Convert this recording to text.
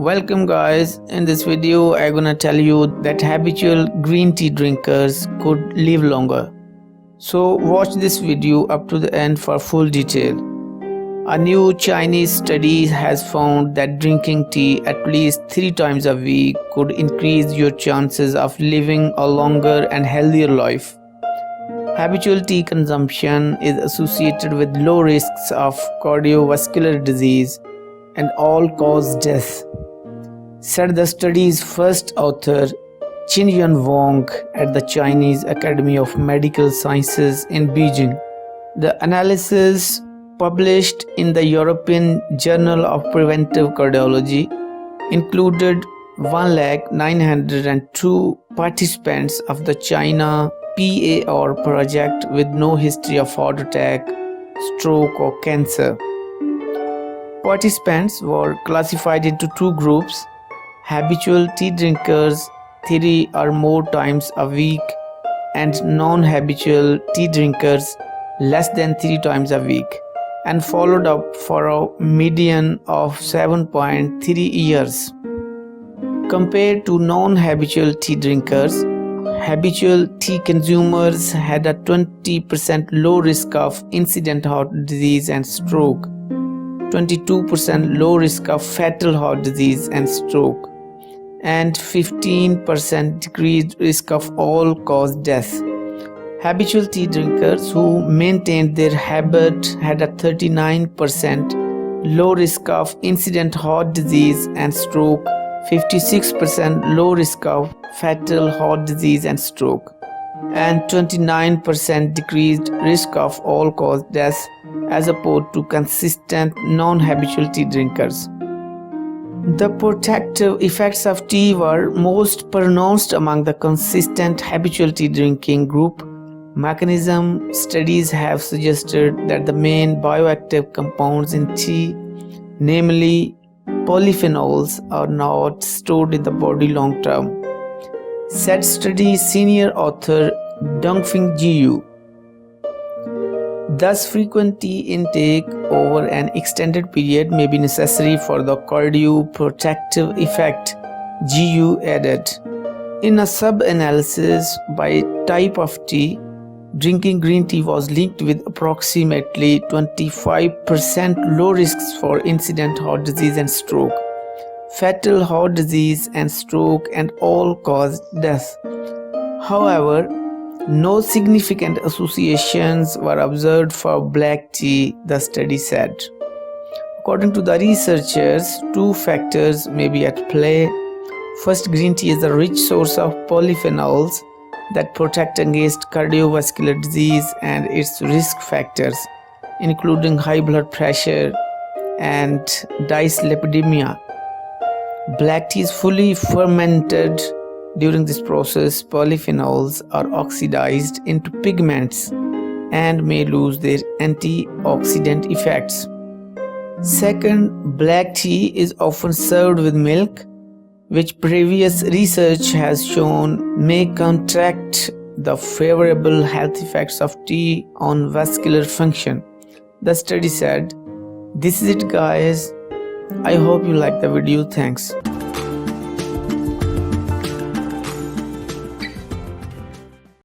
Welcome guys. In this video I'm gonna tell you that habitual green tea drinkers could live longer. So watch this video up to the end for full detail. A new Chinese study has found that drinking tea at least 3 times a week could increase your chances of living a longer and healthier life. Habitual tea consumption is associated with low risks of cardiovascular disease and all-cause death, said the study's first author, Xinyan Wang, at the Chinese Academy of Medical Sciences in Beijing. The analysis, published in the European Journal of Preventive Cardiology, included 1,902 participants of the China PAR project with no history of heart attack, stroke or cancer. Participants were classified into 2 groups: habitual tea drinkers 3 or more times a week and non-habitual tea drinkers less than 3 times a week, and followed up for a median of 7.3 years. Compared to non-habitual tea drinkers, habitual tea consumers had a 20% low risk of incident heart disease and stroke, 22% low risk of fatal heart disease and stroke, and 15% decreased risk of all-cause death. Habitual tea drinkers who maintained their habit had a 39% low risk of incident heart disease and stroke, 56% low risk of fatal heart disease and stroke, and 29% decreased risk of all-cause death as opposed to consistent non-habitual tea drinkers. The protective effects of tea were most pronounced among the consistent habitual tea drinking group. Mechanism studies have suggested that the main bioactive compounds in tea, namely polyphenols, are not stored in the body long term, said study's senior author Dongfeng Jiu. Thus, frequent tea intake over an extended period may be necessary for the cardioprotective effect, Jiu added. In a sub-analysis by type of tea, drinking green tea was linked with approximately 25% low risks for incident heart disease and stroke, fatal heart disease and stroke, and all-cause death. However, no significant associations were observed for black tea, the study said. According to the researchers, 2 factors may be at play. First, green tea is a rich source of polyphenols that protect against cardiovascular disease and its risk factors, including high blood pressure and dyslipidemia. Black tea is fully fermented. During this process, polyphenols are oxidized into pigments and may lose their antioxidant effects. Second, black tea is often served with milk, which previous research has shown may counteract the favorable health effects of tea on vascular function, the study said. This is it guys. I hope you like the video. Thanks.